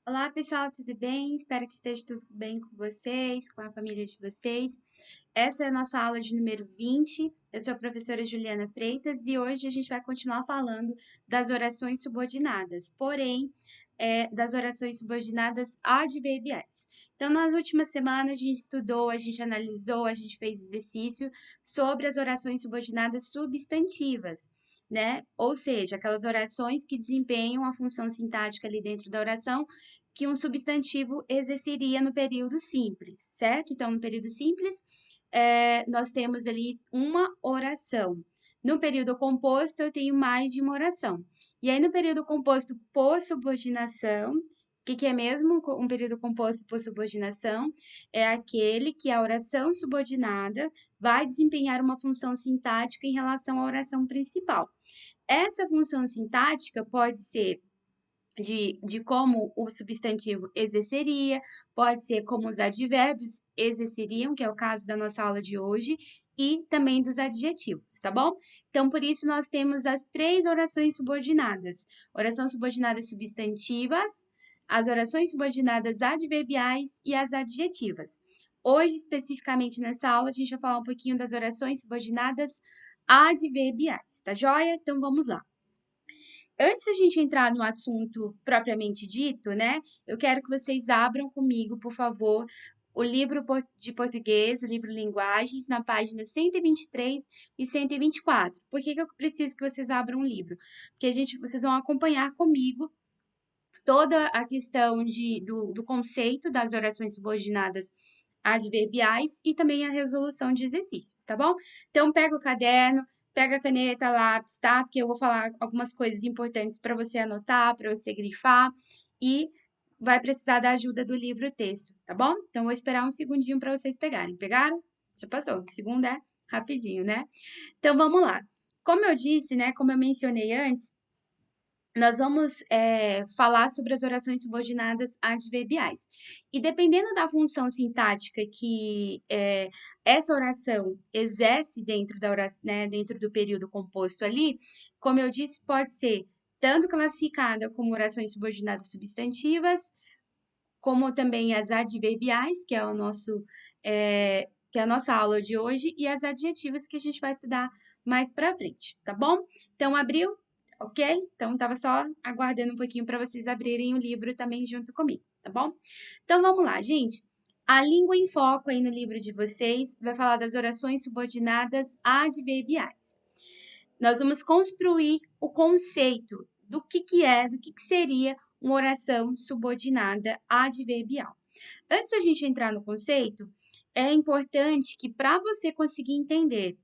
Olá, pessoal, tudo bem? Espero que esteja tudo bem com vocês, com a família de vocês. Essa é a nossa aula de número 20. Eu sou a professora Juliana Freitas e hoje a gente vai continuar falando das orações subordinadas, porém, das orações subordinadas adverbiais. Então, nas últimas semanas, a gente estudou, a gente analisou, a gente fez exercício sobre as orações subordinadas substantivas, né? Ou seja, aquelas orações que desempenham a função sintática ali dentro da oração que um substantivo exerceria no período simples, certo? Então, no período simples, nós temos ali uma oração. No período composto, eu tenho mais de uma oração. E aí, no período composto por subordinação, o que é mesmo um período composto por subordinação? É aquele que a oração subordinada vai desempenhar uma função sintática em relação à oração principal. Essa função sintática pode ser de como o substantivo exerceria, pode ser como os advérbios exerceriam, que é o caso da nossa aula de hoje, e também dos adjetivos, tá bom? Então, por isso, nós temos as três orações subordinadas: oração subordinada substantivas, as orações subordinadas adverbiais e as adjetivas. Hoje, especificamente nessa aula, a gente vai falar um pouquinho das orações subordinadas adverbiais, tá joia? Então, vamos lá. Antes da gente entrar no assunto propriamente dito, né, eu quero que vocês abram comigo, por favor, o livro de português, o livro Linguagens, na página 123 e 124. Por que eu preciso que vocês abram o livro? Porque vocês vão acompanhar comigo toda a questão do conceito das orações subordinadas adverbiais e também a resolução de exercícios, tá bom? Então, pega o caderno, pega a caneta, lápis, tá? Porque eu vou falar algumas coisas importantes para você anotar, para você grifar e vai precisar da ajuda do livro-texto, tá bom? Então, eu vou esperar um segundinho para vocês pegarem. Pegaram? Já passou. Segundo é rapidinho, né? Então, vamos lá. Como eu disse, né? Como eu mencionei antes, nós vamos falar sobre as orações subordinadas adverbiais. E dependendo da função sintática que essa oração exerce dentro da oração, né, dentro do período composto ali, como eu disse, pode ser tanto classificada como orações subordinadas substantivas, como também as adverbiais, que é que é a nossa aula de hoje, e as adjetivas que a gente vai estudar mais para frente, tá bom? Então, abriu? Ok? Então, estava só aguardando um pouquinho para vocês abrirem o livro também junto comigo, tá bom? Então, vamos lá, gente. A língua em foco aí no livro de vocês vai falar das orações subordinadas adverbiais. Nós vamos construir o conceito do que seria uma oração subordinada adverbial. Antes da gente entrar no conceito, é importante que para você conseguir entender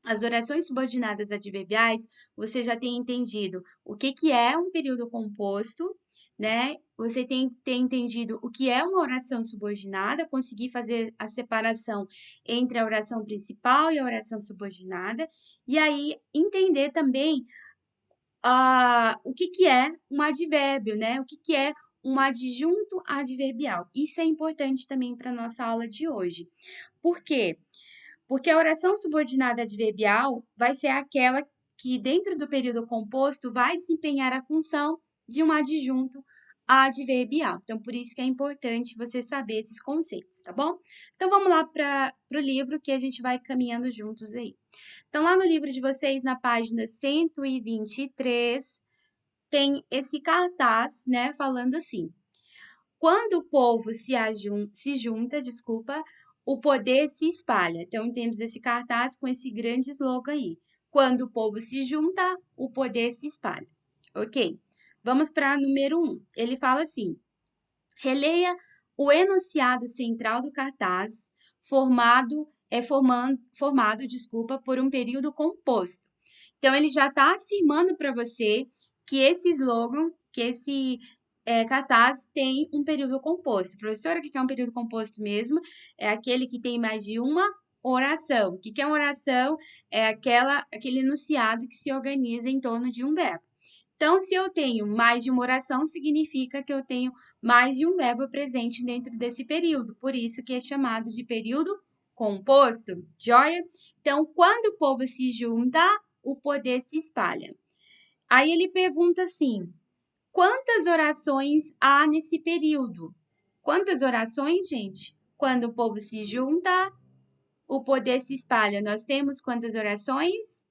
as orações subordinadas adverbiais, você já tem entendido o que é um período composto, né? Você tem que ter entendido o que é uma oração subordinada, conseguir fazer a separação entre a oração principal e a oração subordinada, e aí entender também o que é um advérbio, né? O que é um adjunto adverbial. Isso é importante também para a nossa aula de hoje. Por quê? Porque a oração subordinada adverbial vai ser aquela que, dentro do período composto, vai desempenhar a função de um adjunto adverbial. Então, por isso que é importante você saber esses conceitos, tá bom? Então, vamos lá para o livro que a gente vai caminhando juntos aí. Então, lá no livro de vocês, na página 123, tem esse cartaz, né, falando assim: quando o povo se junta, desculpa, o poder se espalha. Então, temos esse cartaz com esse grande slogan aí. Quando o povo se junta, o poder se espalha. Ok? Vamos para número 1. Ele fala assim: releia o enunciado central do cartaz, formado, desculpa, por um período composto. Então, ele já está afirmando para você que esse slogan, que esse cartaz tem um período composto. Professora, o que é um período composto mesmo? É aquele que tem mais de uma oração. O que é uma oração? É aquele enunciado que se organiza em torno de um verbo. Então, se eu tenho mais de uma oração, significa que eu tenho mais de um verbo presente dentro desse período. Por isso que é chamado de período composto, joia? Então, quando o povo se junta, o poder se espalha. Aí ele pergunta assim: Quantas orações há nesse período? Quantas orações, gente? Quando o povo se junta, o poder se espalha. Nós temos quantas orações?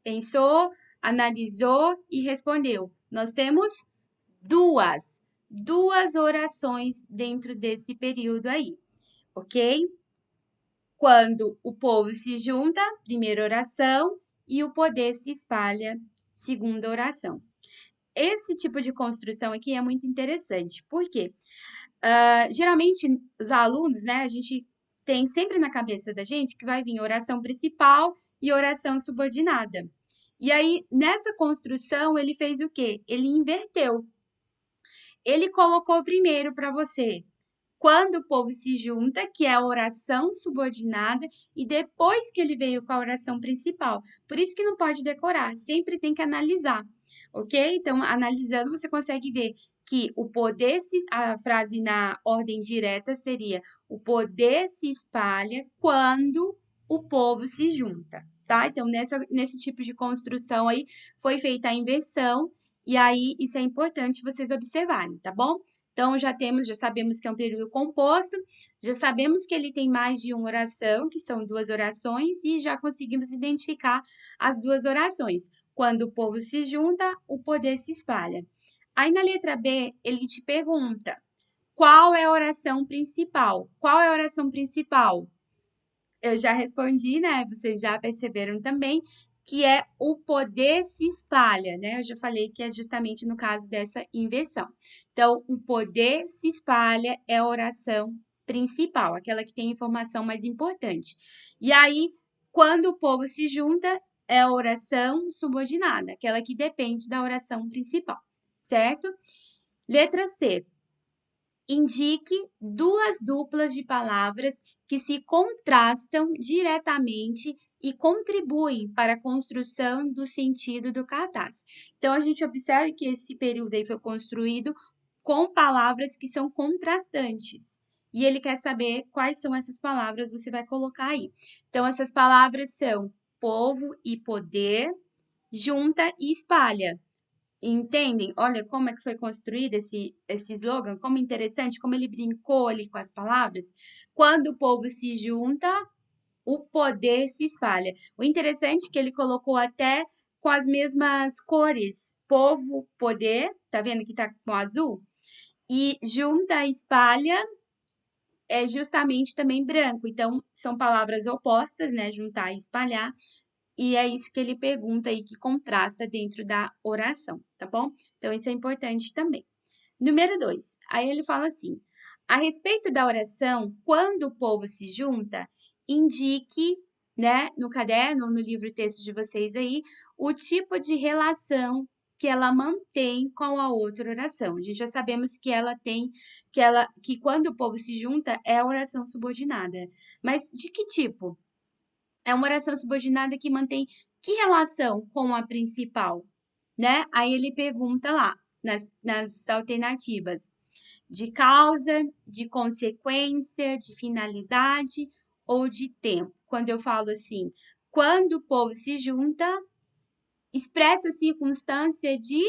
Pensou, analisou e respondeu. Nós temos duas orações dentro desse período aí, ok? Quando o povo se junta, primeira oração, e o poder se espalha, segunda oração. Esse tipo de construção aqui é muito interessante, porque geralmente os alunos, né, a gente tem sempre na cabeça da gente que vai vir oração principal e oração subordinada. E aí, nessa construção, ele fez o quê? Ele inverteu. Ele colocou primeiro para você quando o povo se junta, que é a oração subordinada, e depois que ele veio com a oração principal. Por isso que não pode decorar, sempre tem que analisar, ok? Então, analisando, você consegue ver que o poder a frase na ordem direta seria: o poder se espalha quando o povo se junta, tá? Então, nesse tipo de construção aí, foi feita a inversão, e aí isso é importante vocês observarem, tá bom? Então, já sabemos que é um período composto, já sabemos que ele tem mais de uma oração, que são duas orações, e já conseguimos identificar as duas orações. Quando o povo se junta, o poder se espalha. Aí, na letra B, ele te pergunta, qual é a oração principal? Qual é a oração principal? Eu já respondi, né? Vocês já perceberam também que é o poder se espalha, né? Eu já falei que é justamente no caso dessa inversão. Então, o poder se espalha é a oração principal, aquela que tem informação mais importante. E aí, quando o povo se junta, é a oração subordinada, aquela que depende da oração principal, certo? Letra C. Indique duas duplas de palavras que se contrastam diretamente e contribuem para a construção do sentido do cartaz. Então, a gente observa que esse período aí foi construído com palavras que são contrastantes. E ele quer saber quais são essas palavras, você vai colocar aí. Então, essas palavras são povo e poder, junta e espalha. Entendem? Olha como é que foi construído esse slogan, como interessante, como ele brincou ali com as palavras. Quando o povo se junta, o poder se espalha. O interessante é que ele colocou até com as mesmas cores. Povo, poder, tá vendo que tá com azul? E junta, espalha, é justamente também branco. Então, são palavras opostas, né? Juntar e espalhar. E é isso que ele pergunta aí, que contrasta dentro da oração, tá bom? Então, isso é importante também. Número 2, aí ele fala assim: a respeito da oração, quando o povo se junta, indique, né, no caderno, no livro texto de vocês aí, o tipo de relação que ela mantém com a outra oração. A gente já sabemos que ela tem, que quando o povo se junta, é a oração subordinada. Mas de que tipo? É uma oração subordinada que mantém que relação com a principal, né? Aí ele pergunta lá, nas alternativas, de causa, de consequência, de finalidade ou de tempo. Quando eu falo assim, quando o povo se junta, expressa a circunstância de...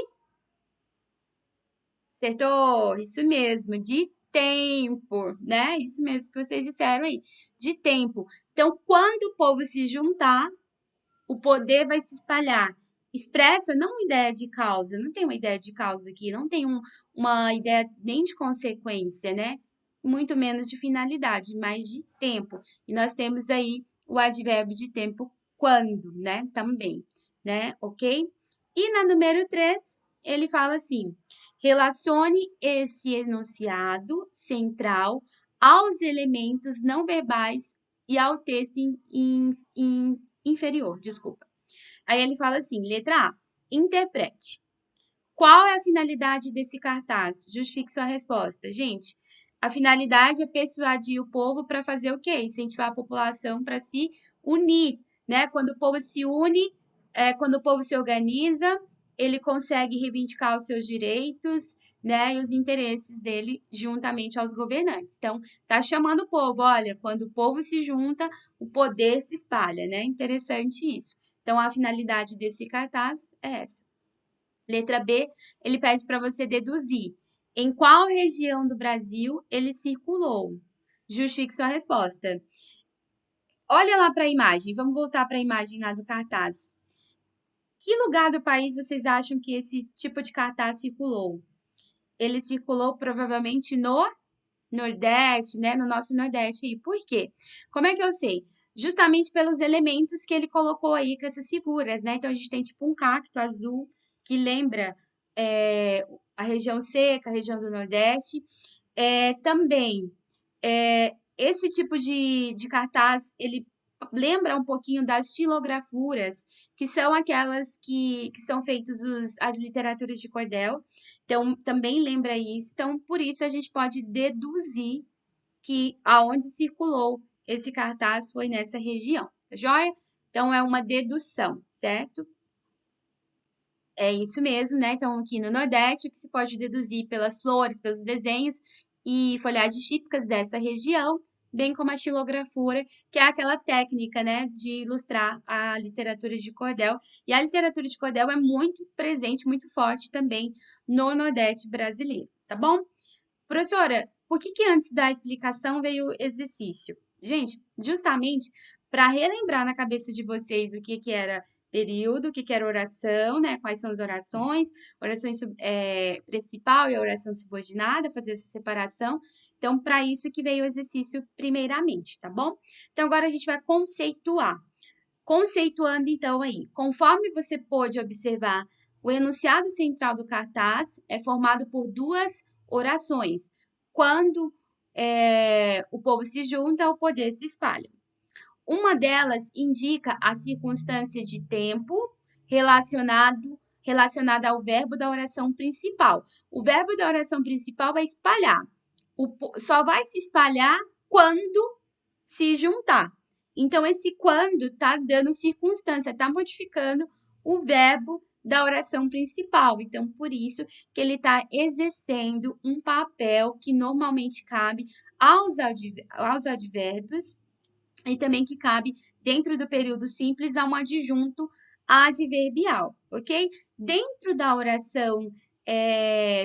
Acertou? Isso mesmo, de tempo, né? Isso mesmo que vocês disseram aí, de tempo. Então, quando o povo se juntar, o poder vai se espalhar. Expressa não uma ideia de causa, não tem uma ideia de causa aqui, não tem uma ideia nem de consequência, né? Muito menos de finalidade, mas de tempo. E nós temos aí o advérbio de tempo quando, né? Também, né? Ok? E na número 3, ele fala assim: relacione esse enunciado central aos elementos não verbais e ao texto inferior, desculpa. Aí ele fala assim, letra A, interprete. Qual é a finalidade desse cartaz? Justifique sua resposta. Gente, a finalidade é persuadir o povo para fazer o quê? Incentivar a população para se unir, né? Quando o povo se une, quando o povo se organiza, ele consegue reivindicar os seus direitos, né? E os interesses dele juntamente aos governantes. Então, tá chamando o povo, olha, quando o povo se junta, o poder se espalha, né? Interessante isso. Então, a finalidade desse cartaz é essa. Letra B, ele pede para você deduzir em qual região do Brasil ele circulou. Justifique sua resposta. Olha lá para a imagem, vamos voltar para a imagem lá do cartaz. Que lugar do país vocês acham que esse tipo de cartaz circulou? Ele circulou provavelmente no Nordeste, né? No nosso Nordeste aí. Por quê? Como é que eu sei? Justamente pelos elementos que ele colocou aí com essas figuras, né? Então a gente tem tipo um cacto azul que lembra a região seca, a região do Nordeste. Também esse tipo de cartaz, ele lembra um pouquinho das xilografuras, que são aquelas que são feitas as literaturas de cordel. Então, também lembra isso. Então, por isso, a gente pode deduzir que aonde circulou esse cartaz foi nessa região, tá joia? Então, é uma dedução, certo? É isso mesmo, né? Então, aqui no Nordeste, o que se pode deduzir pelas flores, pelos desenhos e folhagens típicas dessa região, bem como a xilografura, que é aquela técnica, né, de ilustrar a literatura de cordel. E a literatura de cordel é muito presente, muito forte também no Nordeste brasileiro, tá bom? Professora, por que antes da explicação veio o exercício? Gente, justamente para relembrar na cabeça de vocês o que era período, o que era oração, né? Quais são as orações, oração principal e a oração subordinada, fazer essa separação. Então, para isso que veio o exercício primeiramente, tá bom? Então, agora a gente vai conceituar. Conceituando, então, aí, conforme você pôde observar, o enunciado central do cartaz é formado por duas orações. Quando o povo se junta, o poder se espalha. Uma delas indica a circunstância de tempo relacionada ao verbo da oração principal. O verbo da oração principal é espalhar. Só vai se espalhar quando se juntar. Então, esse quando está dando circunstância, está modificando o verbo da oração principal. Então, por isso que ele está exercendo um papel que normalmente cabe aos advérbios e também que cabe dentro do período simples a um adjunto adverbial, ok? Dentro da oração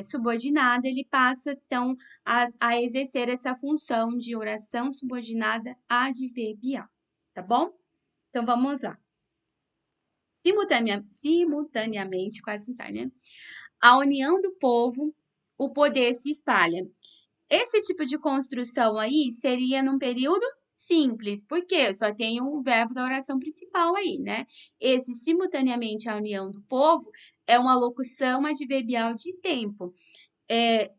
subordinada, ele passa, então, a exercer essa função de oração subordinada adverbial, tá bom? Então, vamos lá. Simultaneamente, quase não sai, né? A união do povo, o poder se espalha. Esse tipo de construção aí seria num período simples, porque eu só tenho o verbo da oração principal aí, né? Esse simultaneamente a união do povo é uma locução adverbial de tempo.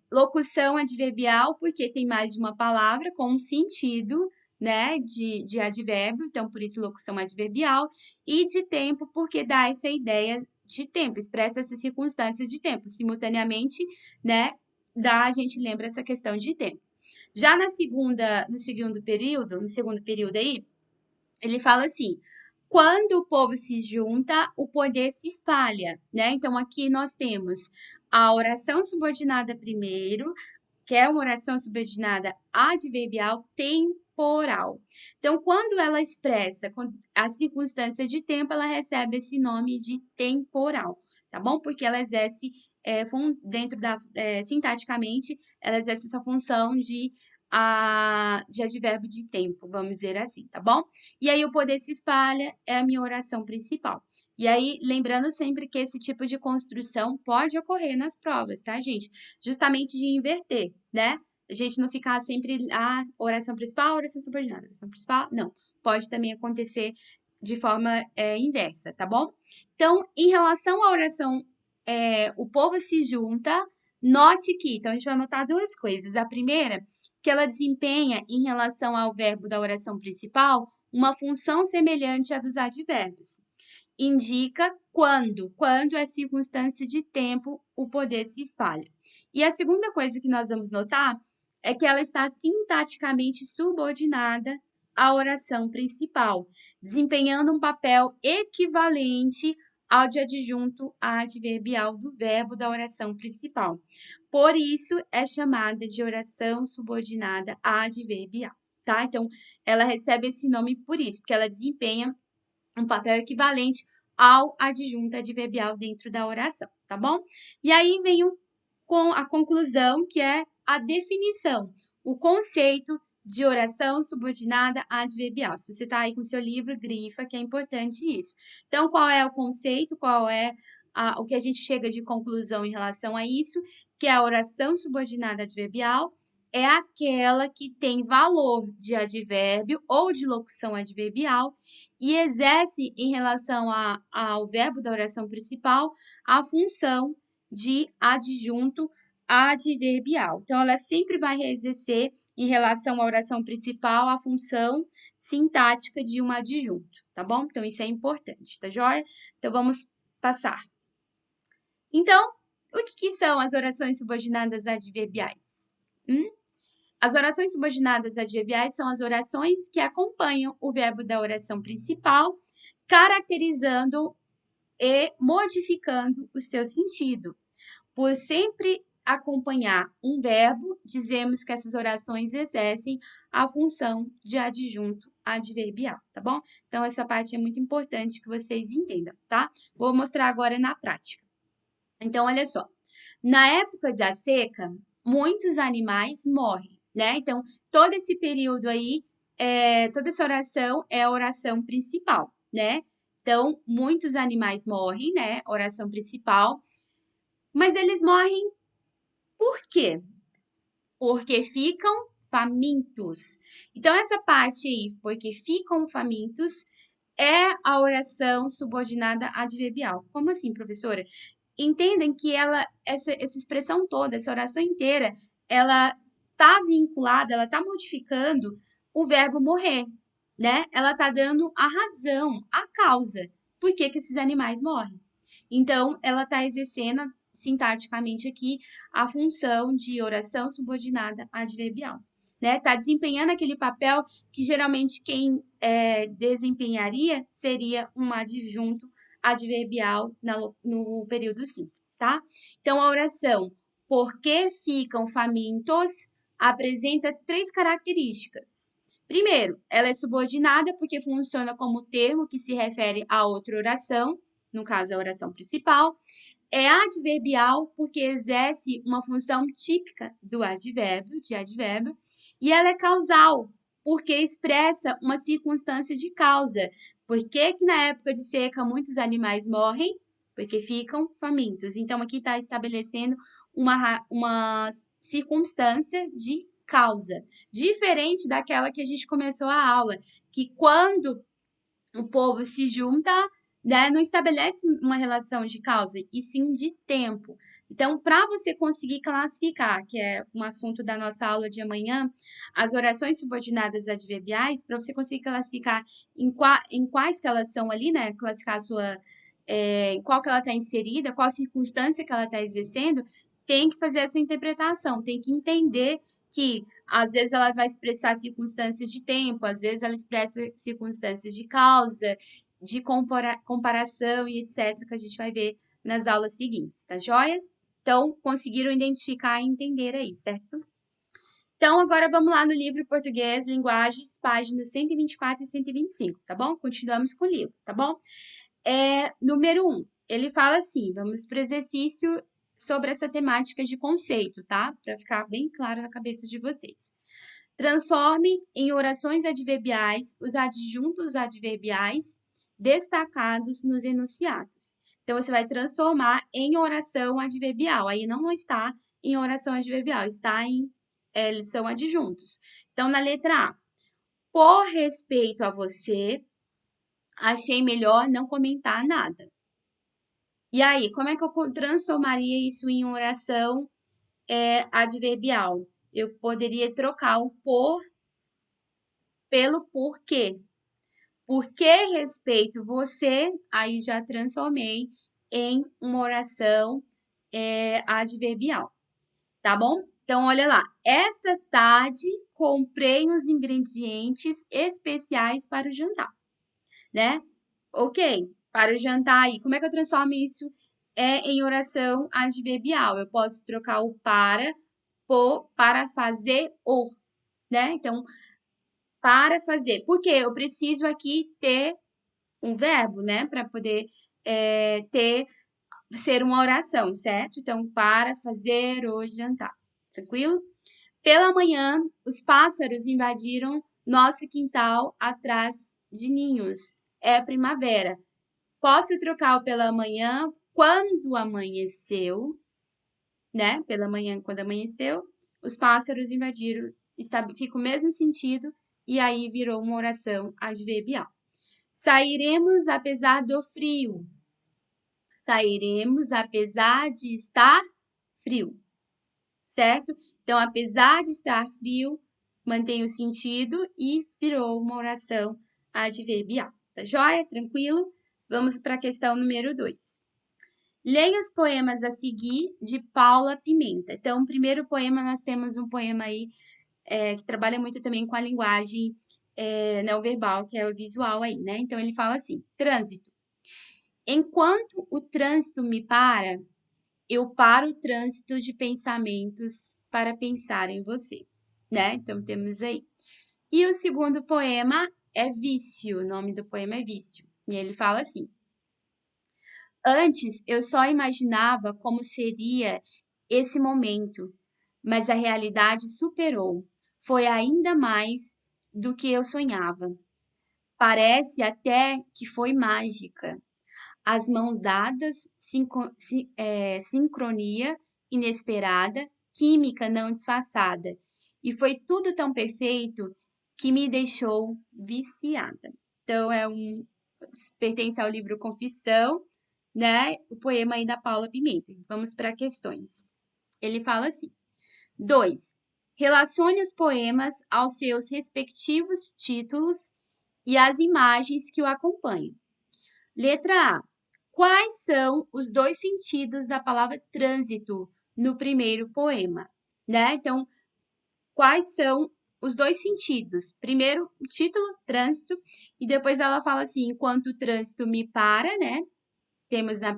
Locução adverbial porque tem mais de uma palavra com um sentido, né, de advérbio, então por isso locução adverbial, e de tempo porque dá essa ideia de tempo, expressa essa circunstância de tempo, simultaneamente, né, a gente lembra essa questão de tempo. Já no segundo período aí, ele fala assim: quando o povo se junta, o poder se espalha, né? Então aqui nós temos a oração subordinada primeiro, que é uma oração subordinada adverbial temporal. Então, quando ela expressa a circunstância de tempo, ela recebe esse nome de temporal, tá bom? Porque ela exerce, sintaticamente, ela exerce essa função de advérbio de tempo, vamos dizer assim, tá bom? E aí, o poder se espalha é a minha oração principal. E aí, lembrando sempre que esse tipo de construção pode ocorrer nas provas, tá, gente? Justamente de inverter, né? A gente não ficar sempre oração principal, oração subordinada, oração principal, não. Pode também acontecer de forma inversa, tá bom? Então, em relação à oração, o povo se junta, note que, então a gente vai anotar duas coisas. A primeira, que ela desempenha em relação ao verbo da oração principal uma função semelhante à dos advérbios. Indica quando é circunstância de tempo, o poder se espalha. E a segunda coisa que nós vamos notar é que ela está sintaticamente subordinada à oração principal, desempenhando um papel equivalente ao de adjunto adverbial do verbo da oração principal. Por isso, é chamada de oração subordinada adverbial, tá? Então, ela recebe esse nome por isso, porque ela desempenha um papel equivalente ao adjunto adverbial dentro da oração, tá bom? E aí vem com a conclusão, que é a definição, o conceito de oração subordinada adverbial. Se você está aí com seu livro, grifa, que é importante isso. Então, qual é o conceito, qual é o que a gente chega de conclusão em relação a isso, que é a oração subordinada adverbial, é aquela que tem valor de advérbio ou de locução adverbial e exerce, em relação ao verbo da oração principal, a função de adjunto adverbial. Então, ela sempre vai exercer, em relação à oração principal, a função sintática de um adjunto, tá bom? Então, isso é importante, tá joia? Então, vamos passar. Então, o que são as orações subordinadas adverbiais? As orações subordinadas adverbiais são as orações que acompanham o verbo da oração principal, caracterizando e modificando o seu sentido. Por sempre acompanhar um verbo, dizemos que essas orações exercem a função de adjunto adverbial, tá bom? Então, essa parte é muito importante que vocês entendam, tá? Vou mostrar agora na prática. Então, olha só. Na época da seca, muitos animais morrem, né? Então, todo esse período aí, toda essa oração é a oração principal, né? Então, muitos animais morrem, né? Oração principal. Mas eles morrem por quê? Porque ficam famintos. Então, essa parte aí, porque ficam famintos, é a oração subordinada adverbial. Como assim, professora? Entendem que essa expressão toda, essa oração inteira, ela está vinculada, ela está modificando o verbo morrer, né? Ela está dando a razão, a causa, por que esses animais morrem. Então, ela está exercendo sintaticamente aqui a função de oração subordinada adverbial, né? Está desempenhando aquele papel que geralmente quem desempenharia seria um adjunto adverbial no período simples, tá? Então, a oração porque ficam famintos apresenta 3 características. Primeiro, ela é subordinada porque funciona como termo que se refere a outra oração, no caso, a oração principal. É adverbial porque exerce uma função típica do advérbio, de advérbio. E ela é causal porque expressa uma circunstância de causa. Por que na época de seca muitos animais morrem? Porque ficam famintos. Então, aqui está estabelecendo uma circunstância de causa, diferente daquela que a gente começou a aula, que quando o povo se junta, né, não estabelece uma relação de causa, e sim de tempo. Então, para você conseguir classificar, que é um assunto da nossa aula de amanhã, as orações subordinadas adverbiais, para você conseguir classificar em quais que elas são ali, né, classificar a sua, em qual que ela está inserida, qual circunstância que ela está exercendo, tem que fazer essa interpretação, tem que entender que às vezes ela vai expressar circunstâncias de tempo, às vezes ela expressa circunstâncias de causa, de comparação e etc., que a gente vai ver nas aulas seguintes, tá joia? Então, conseguiram identificar e entender aí, certo? Então, agora vamos lá no livro Português, Linguagens, páginas 124 e 125, tá bom? Continuamos com o livro, tá bom? Número 1, ele fala assim, vamos para o exercício sobre essa temática de conceito, tá? Para ficar bem claro na cabeça de vocês. Transforme em orações adverbiais os adjuntos adverbiais destacados nos enunciados. Então, você vai transformar em oração adverbial. Aí não está em oração adverbial, está eles são adjuntos. Então, na letra A, por respeito a você, achei melhor não comentar nada. E aí, como é que eu transformaria isso em oração adverbial? Eu poderia trocar o por pelo porquê. Porque respeito você, aí já transformei em uma oração adverbial, tá bom? Então, olha lá. Esta tarde, comprei uns ingredientes especiais para o jantar, né? Ok, para o jantar aí. Como é que eu transformo isso em oração adverbial? Eu posso trocar o para por para fazer o, né? Então, para fazer. Porque eu preciso aqui ter um verbo, né? Para poder ser uma oração, certo? Então, para fazer o jantar. Tranquilo? Pela manhã, os pássaros invadiram nosso quintal atrás de ninhos. É a primavera. Posso trocar o pela manhã quando amanheceu, né? Pela manhã, quando amanheceu, os pássaros invadiram. Fica o mesmo sentido e aí virou uma oração adverbial. Sairemos apesar do frio. Sairemos apesar de estar frio, certo? Então, apesar de estar frio, mantém o sentido e virou uma oração adverbial. Tá joia? Tranquilo? Vamos para a questão número 2. Leia os poemas a seguir de Paula Pimenta. Então, o primeiro poema, nós temos um poema aí que trabalha muito também com a linguagem não verbal, que é o visual aí, né? Então, ele fala assim, trânsito. Enquanto o trânsito me para, eu paro o trânsito de pensamentos para pensar em você, né? Então, temos aí. E o segundo poema é Vício, o nome do poema é Vício. E ele fala assim, antes eu só imaginava como seria esse momento, mas a realidade superou. Foi ainda mais do que eu sonhava. Parece até que foi mágica. As mãos dadas, sincronia inesperada, química não disfarçada. E foi tudo tão perfeito que me deixou viciada. Então, pertence ao livro Confissão, né? O poema aí da Paula Pimenta. Vamos para questões. Ele fala assim: 2. Relacione os poemas aos seus respectivos títulos e às imagens que o acompanham. Letra A. Quais são os dois sentidos da palavra trânsito no primeiro poema? Né? Então, quais são os dois sentidos? Primeiro, o título, trânsito, e depois ela fala assim, enquanto o trânsito me para, né? Temos no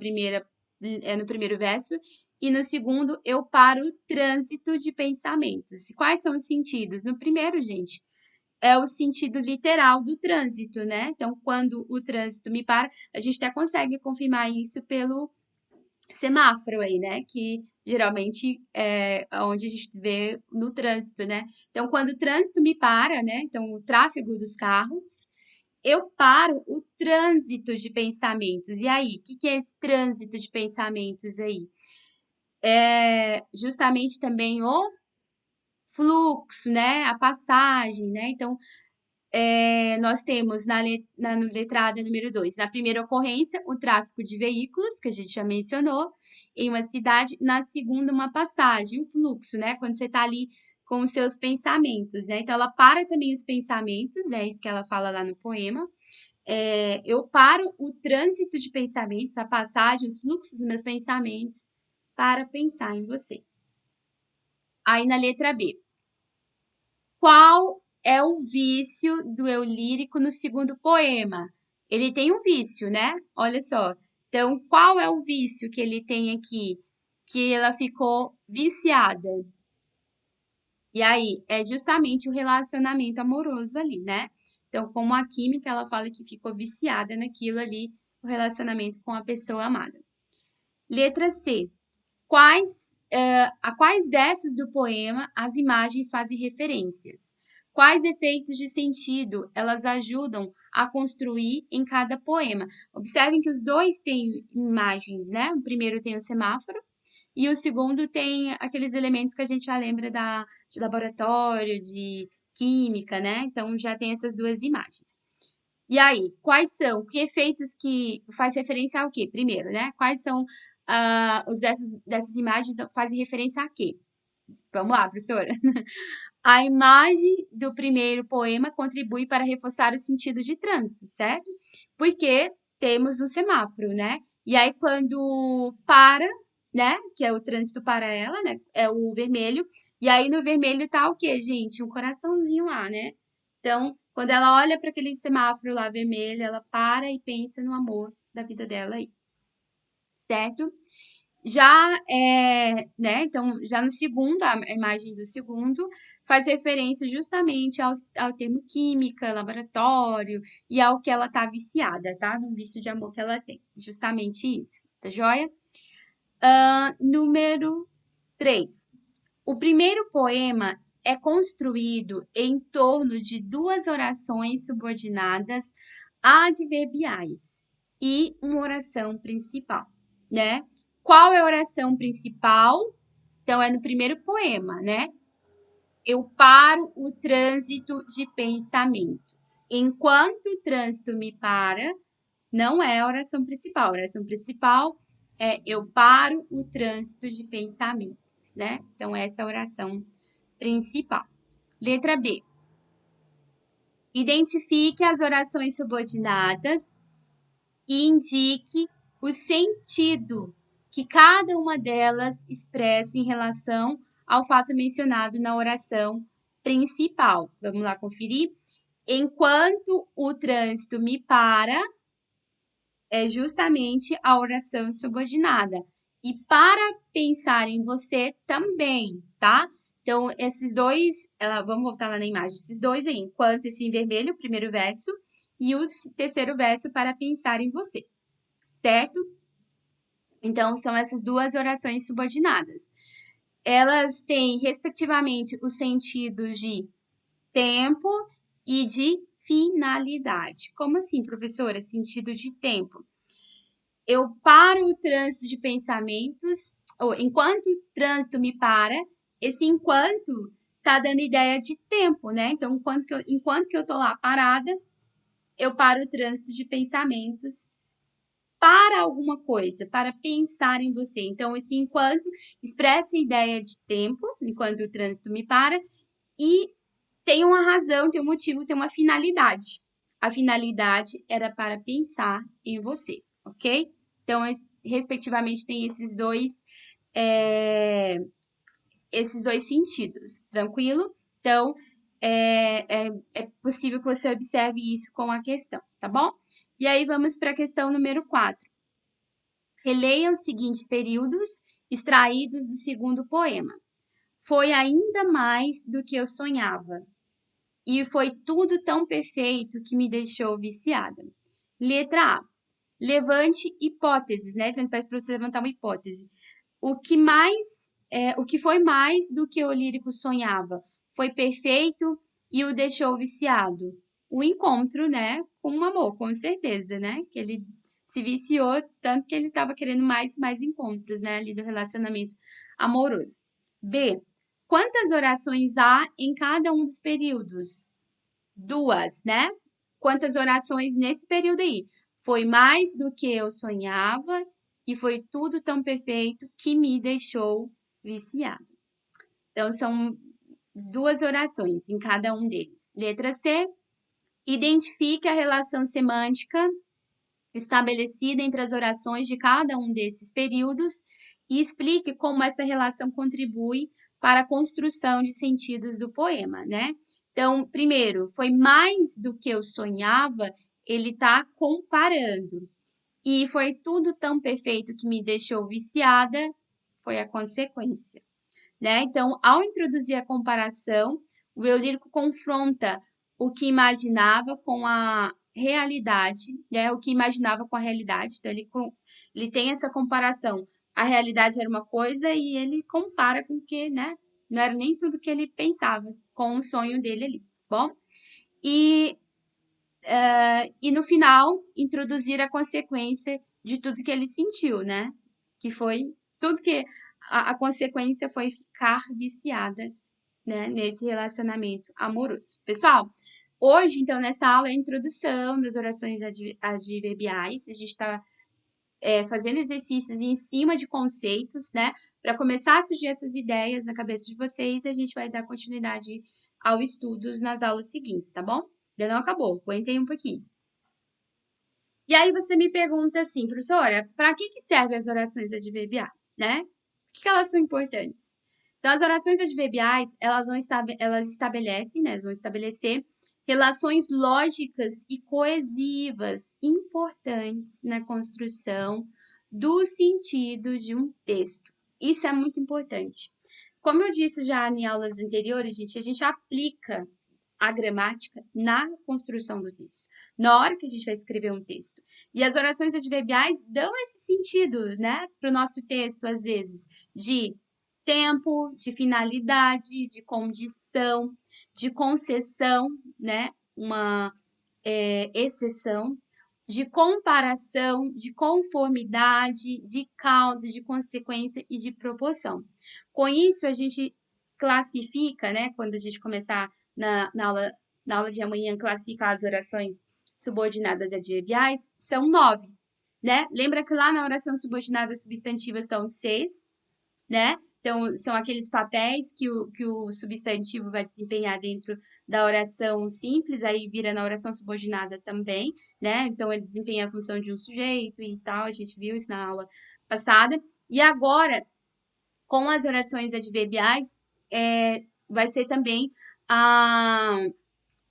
primeiro verso, e no segundo, eu paro o trânsito de pensamentos. Quais são os sentidos? No primeiro, gente, é o sentido literal do trânsito, né? Então, quando o trânsito me para, a gente até consegue confirmar isso pelo semáforo aí, né? Que geralmente é onde a gente vê no trânsito, né? Então, quando o trânsito me para, né? Então, o tráfego dos carros, eu paro o trânsito de pensamentos. E aí, o que é esse trânsito de pensamentos aí? É justamente também o fluxo, né? A passagem, né? Então, nós temos na letrada número 2, na primeira ocorrência, o tráfego de veículos, que a gente já mencionou, em uma cidade. Na segunda, uma passagem, o fluxo, né? Quando você está ali com os seus pensamentos, né? Então, ela para também os pensamentos, né? Isso que ela fala lá no poema. Eu paro o trânsito de pensamentos, a passagem, os fluxos dos meus pensamentos para pensar em você. Aí, na letra B. Qual é o vício do eu lírico no segundo poema? Ele tem um vício, né? Olha só. Então, qual é o vício que ele tem aqui? Que ela ficou viciada. E aí, é justamente o relacionamento amoroso ali, né? Então, como a química, ela fala que ficou viciada naquilo ali, o relacionamento com a pessoa amada. Letra C. A quais versos do poema as imagens fazem referências? Quais efeitos de sentido elas ajudam a construir em cada poema? Observem que os dois têm imagens, né? O primeiro tem o semáforo e o segundo tem aqueles elementos que a gente já lembra de laboratório, de química, né? Então já tem essas duas imagens. E aí, quais são? Que efeitos que faz referência ao quê? Primeiro, né? Quais são os versos dessas imagens fazem referência a quê? Vamos lá, professora. A imagem do primeiro poema contribui para reforçar o sentido de trânsito, certo? Porque temos um semáforo, né? E aí, quando para, né? Que é o trânsito para ela, né? É o vermelho. E aí, no vermelho tá o quê, gente? Um coraçãozinho lá, né? Então, quando ela olha para aquele semáforo lá vermelho, ela para e pensa no amor da vida dela aí, certo? Já né? Então, já no segundo, a imagem do segundo faz referência justamente ao termo química, laboratório e ao que ela tá viciada, tá? No vício de amor que ela tem. Justamente isso, tá joia? Número 3. O primeiro poema é construído em torno de duas orações subordinadas adverbiais e uma oração principal, né? Qual é a oração principal? Então, é no primeiro poema, né? Eu paro o trânsito de pensamentos. Enquanto o trânsito me para, não é a oração principal. A oração principal é eu paro o trânsito de pensamentos, né? Então, essa é a oração principal. Letra B. Identifique as orações subordinadas e indique o sentido que cada uma delas expressa em relação ao fato mencionado na oração principal. Vamos lá conferir? Enquanto o trânsito me para, é justamente a oração subordinada. E para pensar em você também, tá? Então, esses dois, vamos voltar lá na imagem, esses dois aí, enquanto esse em vermelho, o primeiro verso, e o terceiro verso para pensar em você, certo? Então, são essas duas orações subordinadas. Elas têm, respectivamente, os sentidos de tempo e de finalidade. Como assim, professora? Sentido de tempo. Eu paro o trânsito de pensamentos, ou enquanto o trânsito me para, esse enquanto tá dando ideia de tempo, né? Então, enquanto que eu tô lá parada, eu paro o trânsito de pensamentos para alguma coisa, para pensar em você. Então, esse enquanto expressa a ideia de tempo, enquanto o trânsito me para, e tem uma razão, tem um motivo, tem uma finalidade. A finalidade era para pensar em você, ok? Então, respectivamente, tem esses dois sentidos, tranquilo? Então, é possível que você observe isso com a questão, tá bom? E aí, vamos para a questão número 4. Releia os seguintes períodos extraídos do segundo poema. Foi ainda mais do que eu sonhava. E foi tudo tão perfeito que me deixou viciada. Letra A. Levante hipóteses, né? A gente pede para você levantar uma hipótese. O que foi mais do que o lírico sonhava? Foi perfeito e o deixou viciado. O encontro, né? Com um amor, com certeza, né? Que ele se viciou tanto que ele estava querendo mais encontros, né? Ali do relacionamento amoroso. B. Quantas orações há em cada um dos períodos? 2, né? Quantas orações nesse período aí? Foi mais do que eu sonhava e foi tudo tão perfeito que me deixou viciado. Então, são 2 orações em cada um deles. Letra C. Identifique a relação semântica estabelecida entre as orações de cada um desses períodos e explique como essa relação contribui para a construção de sentidos do poema, né? Então, primeiro, foi mais do que eu sonhava, ele está comparando. E foi tudo tão perfeito que me deixou viciada, foi a consequência, né? Então, ao introduzir a comparação, o eu lírico confronta o que imaginava com a realidade, né? O que imaginava com a realidade. Então, ele tem essa comparação. A realidade era uma coisa e ele compara com o que, né? Não era nem tudo que ele pensava com o sonho dele ali, tá bom? E no final, introduzir a consequência de tudo que ele sentiu, né? Que foi tudo que a consequência foi ficar viciada, né, nesse relacionamento amoroso. Pessoal, hoje, então, nessa aula é a introdução das orações adverbiais. A gente está fazendo exercícios em cima de conceitos, né? Para começar a surgir essas ideias na cabeça de vocês, a gente vai dar continuidade ao estudos nas aulas seguintes, tá bom? Ainda não acabou, aguentem um pouquinho. E aí você me pergunta assim, professora, para que servem as orações adverbiais, né? Por que elas são importantes? Então, as orações adverbiais, elas estabelecem, né? Elas vão estabelecer relações lógicas e coesivas importantes na construção do sentido de um texto. Isso é muito importante. Como eu disse já em aulas anteriores, gente, a gente aplica a gramática na construção do texto, na hora que a gente vai escrever um texto. E as orações adverbiais dão esse sentido, né, para o nosso texto, às vezes, de tempo, de finalidade, de condição, de concessão, né, uma exceção, de comparação, de conformidade, de causa, de consequência e de proporção. Com isso, a gente classifica, né, quando a gente começar na aula de amanhã, classificar as orações subordinadas adverbiais, são 9, né? Lembra que lá na oração subordinada substantiva são 6, né? Então, são aqueles papéis que o substantivo vai desempenhar dentro da oração simples, aí vira na oração subordinada também, né? Então, ele desempenha a função de um sujeito e tal, a gente viu isso na aula passada. E agora, com as orações adverbiais, vai ser também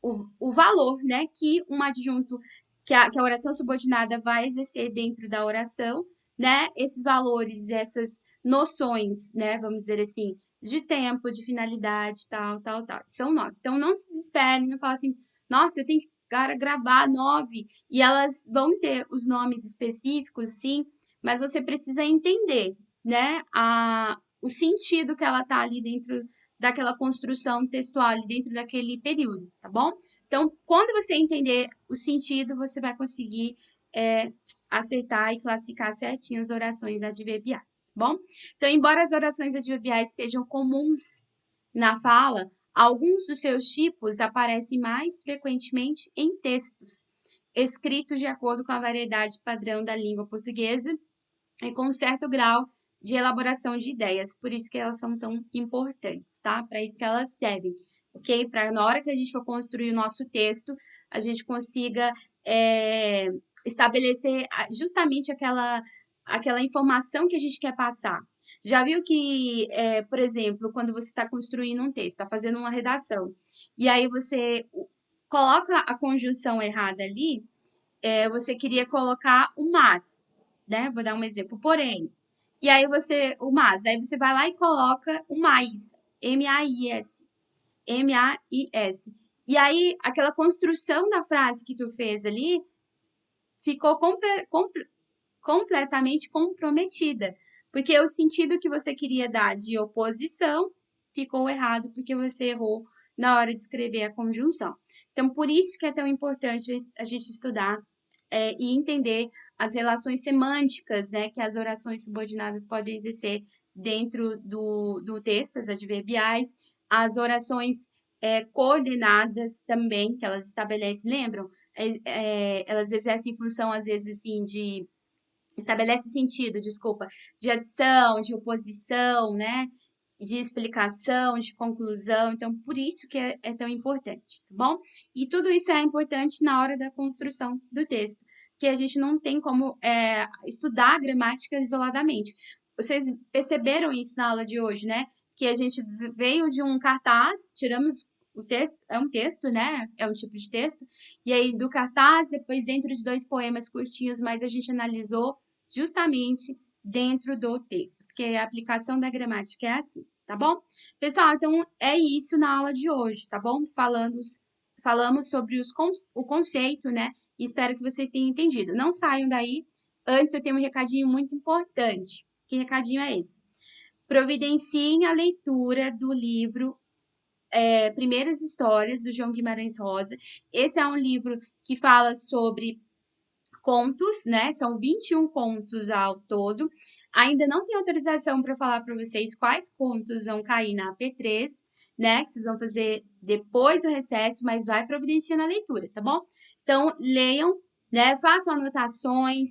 o valor, né, que um adjunto, que a oração subordinada vai exercer dentro da oração, né, esses valores, essas noções, né, vamos dizer assim, de tempo, de finalidade, tal, tal, tal. São 9. Então, não se desesperem, não falem assim, nossa, eu tenho que gravar 9, e elas vão ter os nomes específicos, sim, mas você precisa entender, né, o sentido que ela tá ali dentro daquela construção textual ali dentro daquele período, tá bom? Então, quando você entender o sentido, você vai conseguir acertar e classificar certinho as orações adverbiais, tá bom? Então, embora as orações adverbiais sejam comuns na fala, alguns dos seus tipos aparecem mais frequentemente em textos, escritos de acordo com a variedade padrão da língua portuguesa e com um certo grau de elaboração de ideias. Por isso que elas são tão importantes, tá? Para isso que elas servem, ok? Para na hora que a gente for construir o nosso texto, a gente consiga estabelecer justamente aquela informação que a gente quer passar. Já viu que, por exemplo, quando você está construindo um texto, está fazendo uma redação, e aí você coloca a conjunção errada ali, você queria colocar o mas, né? Vou dar um exemplo, porém. E aí o mas, aí você vai lá e coloca o mais, M-A-I-S, M-A-I-S. E aí, aquela construção da frase que tu fez ali ficou completamente comprometida. Porque o sentido que você queria dar de oposição ficou errado, porque você errou na hora de escrever a conjunção. Então, por isso que é tão importante a gente estudar e entender as relações semânticas, né, que as orações subordinadas podem exercer dentro do texto, as adverbiais, as orações coordenadas também, que elas estabelecem, lembram? Elas exercem função, às vezes, assim, estabelece sentido, desculpa, de adição, de oposição, né? De explicação, de conclusão. Então, por isso que é tão importante, tá bom? E tudo isso é importante na hora da construção do texto, que a gente não tem como estudar a gramática isoladamente. Vocês perceberam isso na aula de hoje, né? Que a gente veio de um cartaz, tiramos o texto, é um texto, né? É um tipo de texto. E aí, do cartaz, depois dentro de 2 poemas curtinhos, mas a gente analisou justamente dentro do texto, porque a aplicação da gramática é assim, tá bom? Pessoal, então é isso na aula de hoje, tá bom? Falamos sobre o conceito, né? E espero que vocês tenham entendido. Não saiam daí. Antes eu tenho um recadinho muito importante. Que recadinho é esse? Providenciem a leitura do livro Primeiras Histórias, do João Guimarães Rosa. Esse é um livro que fala sobre contos, né? São 21 contos ao todo. Ainda não tenho autorização para falar para vocês quais contos vão cair na AP3, né? Que vocês vão fazer depois do recesso, mas vai providenciando a leitura, tá bom? Então, leiam, né? Façam anotações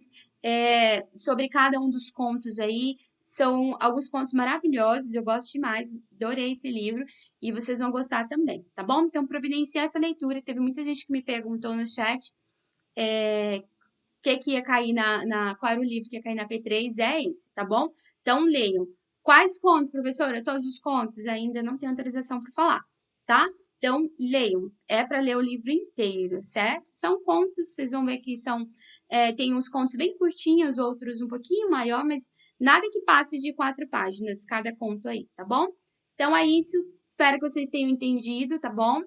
sobre cada um dos contos aí. São alguns contos maravilhosos, eu gosto demais, adorei esse livro e vocês vão gostar também, tá bom? Então, providenciar essa leitura. Teve muita gente que me perguntou no chat que ia cair qual era o livro que ia cair na P3, é esse, tá bom? Então, leiam. Quais contos, professora? Todos os contos? Ainda não tenho autorização para falar, tá? Então, leiam. É para ler o livro inteiro, certo? São contos, vocês vão ver que tem uns contos bem curtinhos, outros um pouquinho maior, mas nada que passe de 4 páginas cada conto aí, tá bom? Então é isso. Espero que vocês tenham entendido, tá bom?